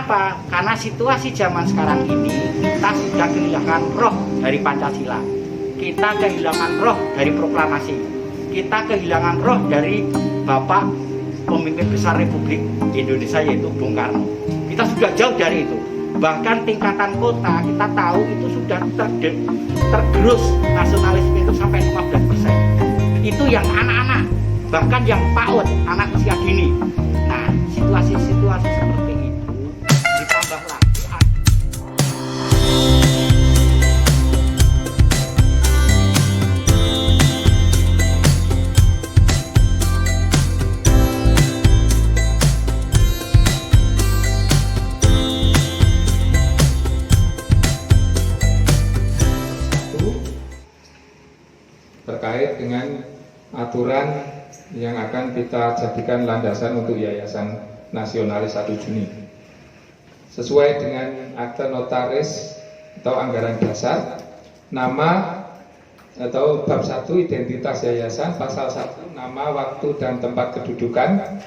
Kenapa? Karena situasi zaman sekarang ini kita sudah kehilangan roh dari Pancasila. Kita kehilangan roh dari proklamasi. Kita kehilangan roh dari Bapak pemimpin besar Republik Indonesia yaitu Bung Karno. Kita sudah jauh dari itu. Bahkan tingkatan kota kita tahu itu sudah tergerus nasionalisme itu sampai 15%. Itu yang anak-anak, bahkan yang PAUD, anak usia dini. Nah, situasi-situasi seperti itu ditambah lagi terkait dengan aturan yang akan kita jadikan landasan untuk Yayasan Nasionalis 1 Juni. Sesuai dengan akte notaris atau anggaran dasar, nama atau bab 1 identitas yayasan, pasal 1 nama, waktu, dan tempat kedudukan.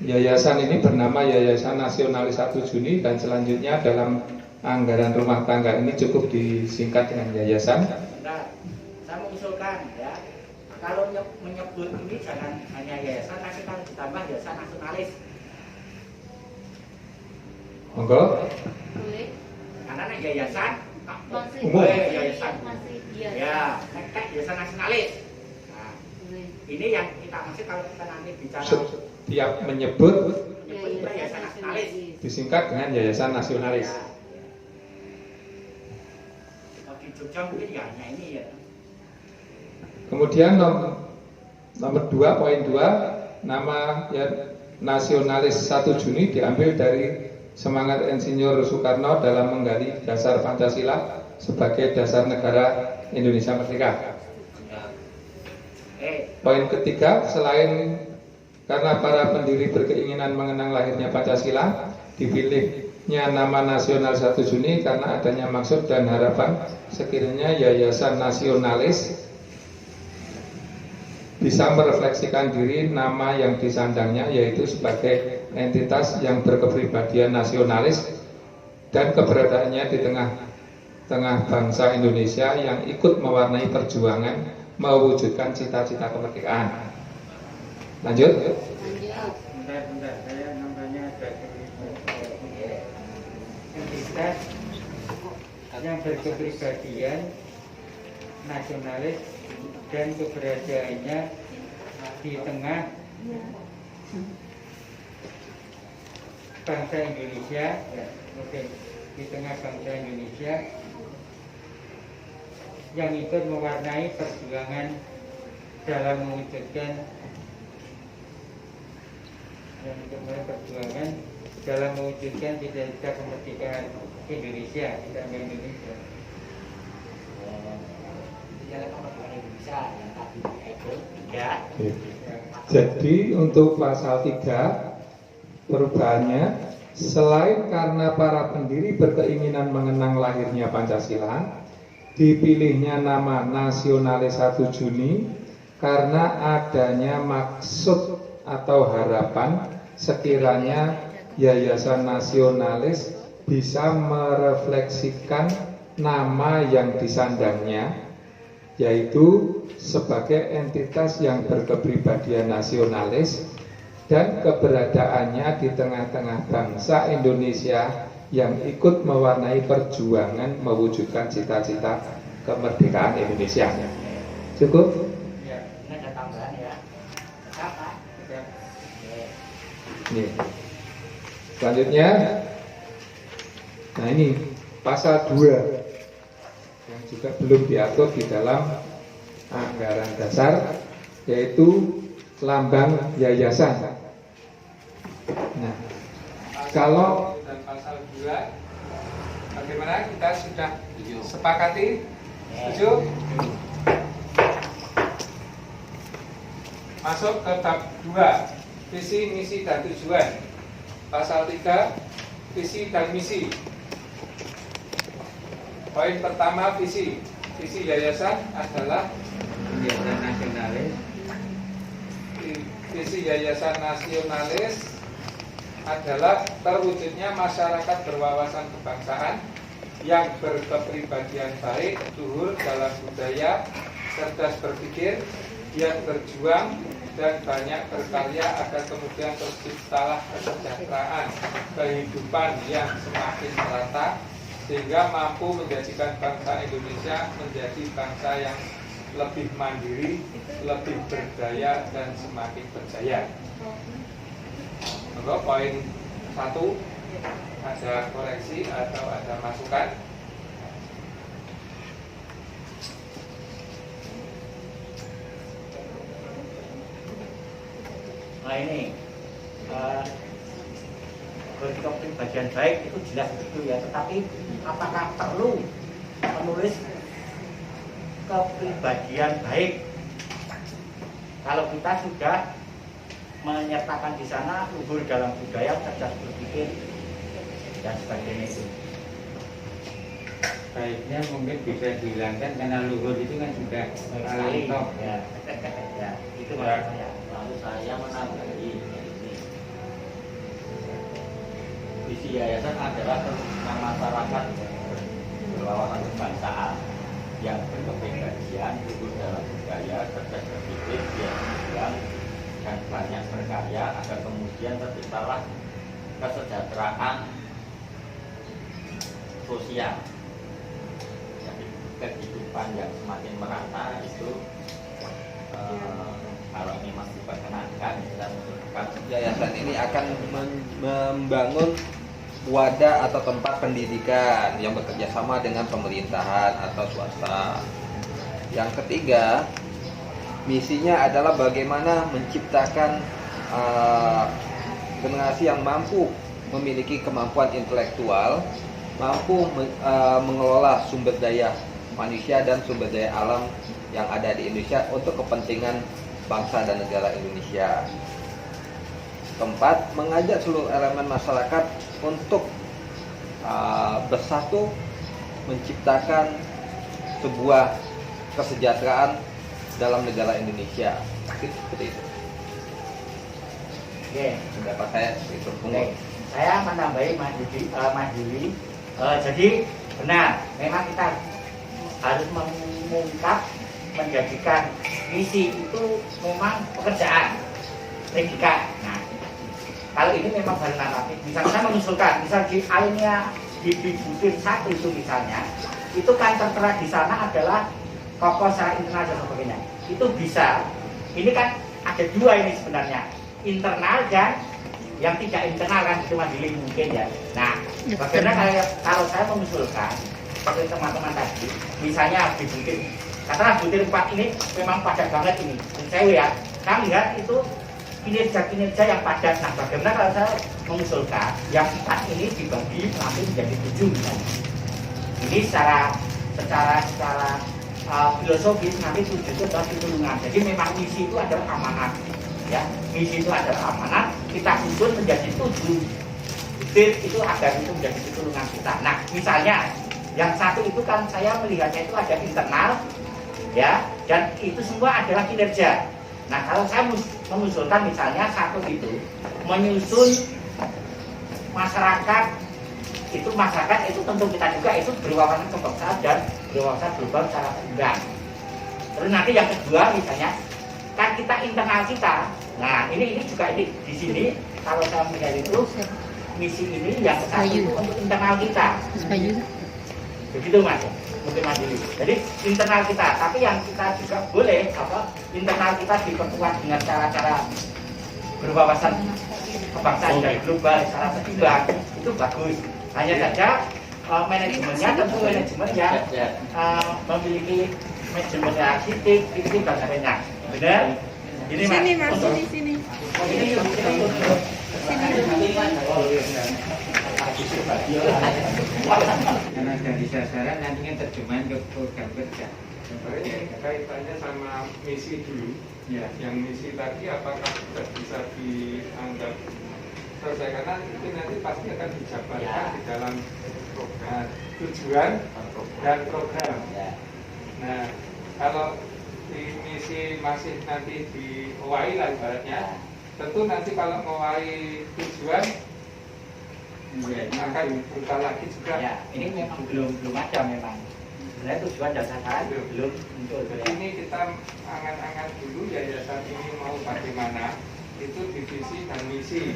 Yayasan ini bernama Yayasan Nasionalis 1 Juni dan selanjutnya dalam anggaran rumah tangga ini cukup disingkat dengan yayasan. Saya mengusulkan ya, kalau menyebut ini jangan hanya yayasan, tapi kalau ditambah yayasan nasionalis. Monggo. Boleh. Karena yayasan umum. Yayasan. Masih biasa. Ya, kayak yayasan nasionalis. Nah, Boleh. ini yang kita maksud kalau kita nanti bicara Setiap menyebut yayasan nasionalis. disingkat dengan Yayasan Nasionalis. Ya. Kalau di Jogja mungkin ya hanya ini ya. Kemudian nomor 2, poin 2, nama ya, Nasionalis 1 Juni diambil dari semangat Insinyur Soekarno dalam menggali dasar Pancasila sebagai dasar negara Indonesia Merdeka. Poin ketiga, selain karena para pendiri berkeinginan mengenang lahirnya Pancasila, dipilihnya nama Nasional 1 Juni karena adanya maksud dan harapan sekiranya Yayasan Nasionalis bisa merefleksikan diri nama yang disandangnya, yaitu sebagai entitas yang berkepribadian nasionalis dan keberadaannya di tengah bangsa Indonesia yang ikut mewarnai perjuangan mewujudkan cita-cita kemerdekaan. Lanjut. Bentar, saya namanya ada entitas yang berkepribadian nasionalis dan keberadaannya di tengah bangsa Indonesia, ya, di tengah bangsa Indonesia yang ikut mewarnai perjuangan dalam mewujudkan cita-cita kemerdekaan Indonesia, kita ambil Indonesia. Jadi untuk pasal 3 perubahannya, selain karena para pendiri berkeinginan mengenang lahirnya Pancasila, dipilihnya nama Nasionalis 1 Juni karena adanya maksud atau harapan sekiranya Yayasan Nasionalis bisa merefleksikan nama yang disandangnya, yaitu sebagai entitas yang berkepribadian nasionalis dan keberadaannya di tengah-tengah bangsa Indonesia yang ikut mewarnai perjuangan mewujudkan cita-cita kemerdekaan Indonesia. Cukup? Ya, ini ada tambahan ya. Apa? Nih. Selanjutnya, nah ini pasal 2 yang juga belum diatur di dalam anggaran dasar, yaitu lambang yayasan. Nah, kalau dan pasal 2 bagaimana, kita sudah sepakati? Setuju? Masuk ke bab 2, visi, misi, dan tujuan. Pasal 3, visi dan misi. Poin pertama, visi. Visi yayasan adalah Yayasan Nasionalis. visi Yayasan Nasionalis adalah terwujudnya masyarakat berwawasan kebangsaan yang berkepribadian baik, luhur dalam budaya, cerdas berpikir, giat berjuang, dan banyak berkarya agar kemudian terciptalah kesejahteraan kehidupan yang semakin merata sehingga mampu menjadikan bangsa Indonesia menjadi bangsa yang lebih mandiri, lebih berdaya, dan semakin berjaya. Maka poin 1, ada koreksi atau ada masukan? Nah ini berkepribadian baik itu jelas begitu ya, tetapi apakah perlu menulis kepribadian baik kalau kita sudah menyertakan di sana luhur dalam budaya, cerdas berpikir dan sebagainya itu? Baiknya mungkin bisa dihilangkan karena luhur itu kan sudah Sekali top. ya, ya itu maksudnya. Lalu saya menambahi ini, visi yayasan adalah tentang masyarakat berwawasan kebangsaan yang berkepribadian, luhur dalam budaya, cerdas berpikir, giat berjuang, dan banyak berkarya agar kemudian terciptalah kesejahteraan sosial. Jadi kehidupan yang semakin merata itu kalau ini masih diperkenankan kita menunjukkan Yayasan ini akan membangun wadah atau tempat pendidikan yang bekerja sama dengan pemerintahan atau swasta. Yang ketiga, misinya adalah bagaimana menciptakan generasi yang mampu memiliki kemampuan intelektual, mampu mengelola sumber daya manusia dan sumber daya alam yang ada di Indonesia untuk kepentingan bangsa dan negara Indonesia. Keempat, mengajak seluruh elemen masyarakat untuk bersatu menciptakan sebuah kesejahteraan dalam negara Indonesia. Seperti itu. Oke. Pendapat saya itu. Oke. Saya menambahi Mas Juli. Jadi benar, memang kita harus mengungkap, menjadikan misi itu memang pekerjaan, predikat. Nah, kalau ini memang baru naratif. Misalnya saya mengusulkan, misal di alinea di butir 1 itu misalnya, itu kan tertera di sana adalah tokoh secara internal dan sebagainya. Itu bisa. Ini kan ada 2 ini sebenarnya, internal dan yang tidak internal kan cuma diri mungkin ya. Nah, bagaimana kalau saya mengusulkan seperti teman-teman tadi, misalnya di butir, katakanlah butir 4 ini memang padat banget ini. Saya ya, kami lihat itu kinerja yang padat. Nah, bagaimana kalau saya mengusulkan yang 4 ini dibagi nanti menjadi 7 misalnya. Ini secara filosofis nanti 7 itu adalah pitulungan. Jadi memang misi itu adalah amanat. Ya, misi itu adalah amanat, kita susun menjadi 7 butir itu agar itu menjadi pitulungan kita. Nah, misalnya yang 1 itu kan saya melihatnya itu ada internal, ya, dan itu semua adalah kinerja. Nah, kalau saya mengusulkan misalnya 1 itu menyusun masyarakat itu tentu kita juga itu berwawasan kebangsaan dan berwawasan global secara seimbang. Terus nanti yang kedua misalnya kan kita internal kita. Nah, ini juga ini di sini kalau saya melihat itu misi ini yang satu itu untuk internal kita. Begitu Mas. Mungkin Mas Dili. Jadi internal kita, tapi yang kita juga boleh internal kita diperkuat dengan cara-cara berwawasan kebangsaan dan global secara seimbang, itu bagus. Hanya saja manajemennya tentu manajemen yang memiliki manajemen arsitek, itu dan sebagainya. Benar? Ini Mas. Sini Mas, sini. Karena dari sasaran nantinya terjemahan ke program kerja. Kaitannya sama misi dulu. Ya. Yang misi tadi apakah sudah bisa dianggap selesai, karena itu nanti pasti akan dijabarkan di dalam program tujuan dan program. Nah, kalau di misi masih nanti diwai lah ibaratnya, tentu nanti kalau mewai tujuan Iya, ini akan buka lagi juga. ya, ini memang belum ada memang. Sebenarnya tujuan dan sasaran belum muncul. Ini kita angan-angan dulu yayasan ini mau bagaimana, itu divisi dan misi.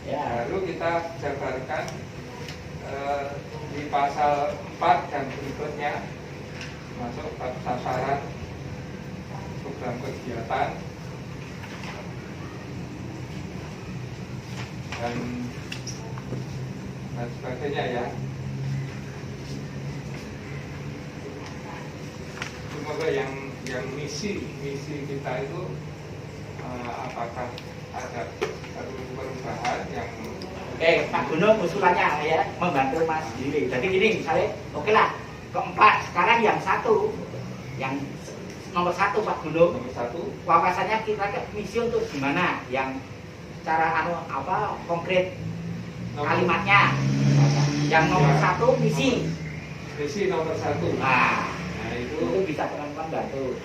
Ya. Baru kita jabarkan di pasal 4 dan berikutnya masuk bab sasaran program kegiatan dan sebagainya ya. Semoga yang misi kita itu apakah ada perubahan yang Oke, Pak Gunung usulannya ya membantu Mas Dili. Jadi gini misalnya, oke lah, keempat sekarang yang satu, yang nomor satu Pak Gunung, nomor 1 wawasannya kita ke misi untuk gimana, yang cara konkret kalimatnya. Yang nomor satu misi. misi nomor 1. Nah, itu itu bisa teman-teman bantu.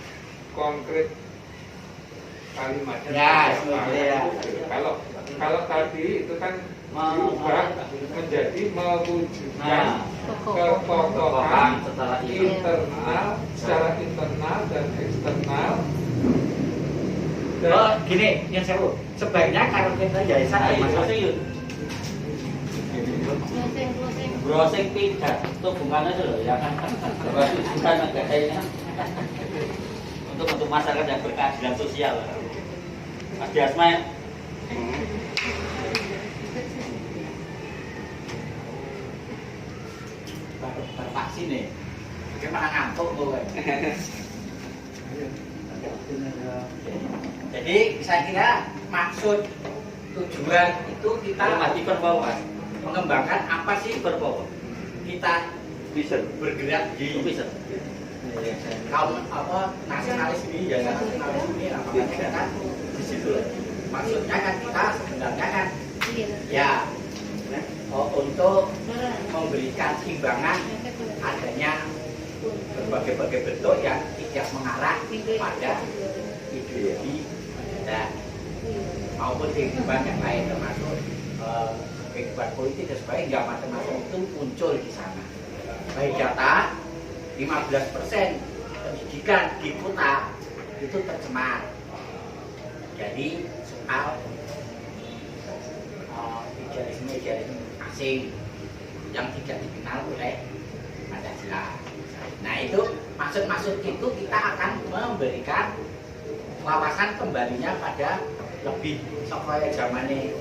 konkret kalimatnya Ya, seperti apa. ya. Kalau tadi itu kan diubah menjadi mewujudkan kekokohan secara internal dan eksternal. Oh, gini, yang seru. Sebaiknya kalau kita yayasan ada masalah. Closing. Browsing pindah itu bunganya itu loh ya kan bukan negara untuk masyarakat yang berkeadilan sosial. Mas Diasma ya. Vaksin nih, gimana ngantuk gue? Jadi saya kira maksud tujuan itu kita Berpower. mengembangkan apa sih berpower. Kita Bisa bergerak di bisa. kaum nasionalis ini, ya nasionalis ini apakah kita di situ. Maksudnya kan kita sebenarnya kan ya untuk memberikan imbangan adanya berbagai bentuk yang tidak mengarah pada ideologi dan maupun kehidupan yang lain, termasuk kehidupan politik dan sebagainya, nggak macam-macam itu muncul di sana. Baik data 15% pendidikan di kota itu tercemar. Jadi soal idealisme asing yang tidak dikenal oleh Pancasila. Nah itu maksud itu kita akan memberikan wawasan kembalinya pada lebih supaya zamannya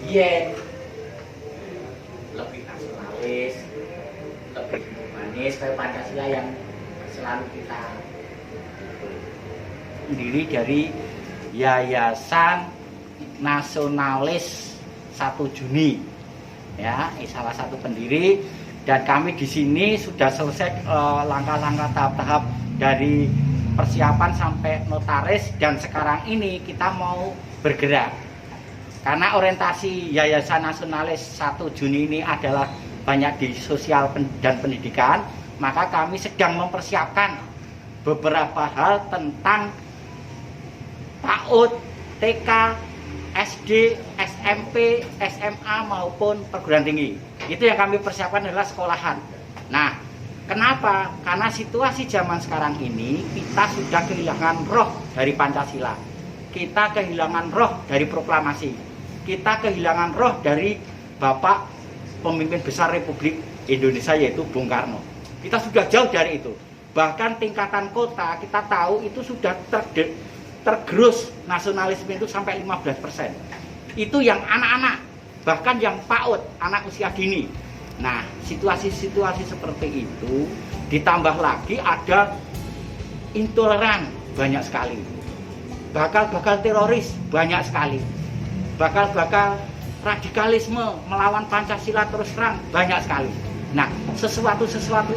Yen, lebih nasionalis, lebih humanis kayak Pancasila yang selalu kita sendiri dari Yayasan Nasionalis 1 Juni ya, salah satu pendiri, dan kami di sini sudah selesai langkah-langkah tahap-tahap dari persiapan sampai notaris, dan sekarang ini kita mau bergerak karena orientasi Yayasan Nasionalis 1 Juni ini adalah banyak di sosial dan pendidikan, maka kami sedang mempersiapkan beberapa hal tentang PAUD, TK, SD, SMP, SMA maupun perguruan tinggi. Itu yang kami persiapkan adalah sekolahan. Nah, kenapa? Karena situasi zaman sekarang ini kita sudah kehilangan roh dari Pancasila. Kita kehilangan roh dari proklamasi. Kita kehilangan roh dari Bapak pemimpin besar Republik Indonesia, yaitu Bung Karno. Kita sudah jauh dari itu. Bahkan tingkatan kota kita tahu itu sudah tergerus nasionalisme itu sampai 15%. Itu yang anak-anak, bahkan yang PAUD, anak usia dini. Nah, situasi-situasi seperti itu ditambah lagi ada intoleran banyak sekali. Bakal-bakal teroris banyak sekali. Bakal-bakal radikalisme melawan Pancasila terus terang banyak sekali. Nah, sesuatu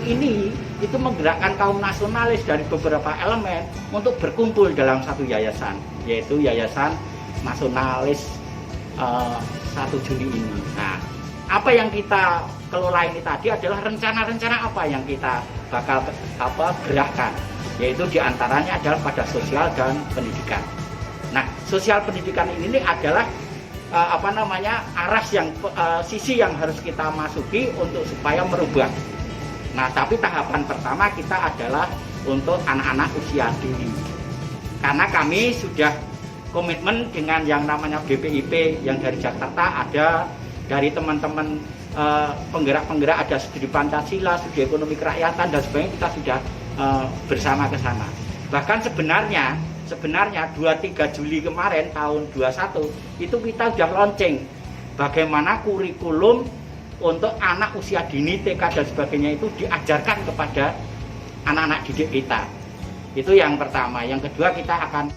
ini itu menggerakkan kaum nasionalis dari beberapa elemen untuk berkumpul dalam satu yayasan, yaitu Yayasan Nasionalis 1 Juni ini. Nah, apa yang kita kelola ini tadi adalah rencana-rencana apa yang kita bakal gerakkan, yaitu diantaranya adalah pada sosial dan pendidikan. Nah, sosial pendidikan ini adalah sisi yang harus kita masuki untuk supaya merubah. Nah, tapi tahapan pertama kita adalah untuk anak-anak usia dini. Karena kami sudah komitmen dengan yang namanya BPIP yang dari Jakarta, ada dari teman-teman penggerak-penggerak, ada studi Pancasila, studi ekonomi kerakyatan dan sebagainya, kita sudah bersama ke sana. Bahkan sebenarnya 23 Juli kemarin tahun 21 itu kita sudah launching bagaimana kurikulum untuk anak usia dini, TK dan sebagainya itu diajarkan kepada anak-anak didik kita. Itu yang pertama. Yang kedua, kita akan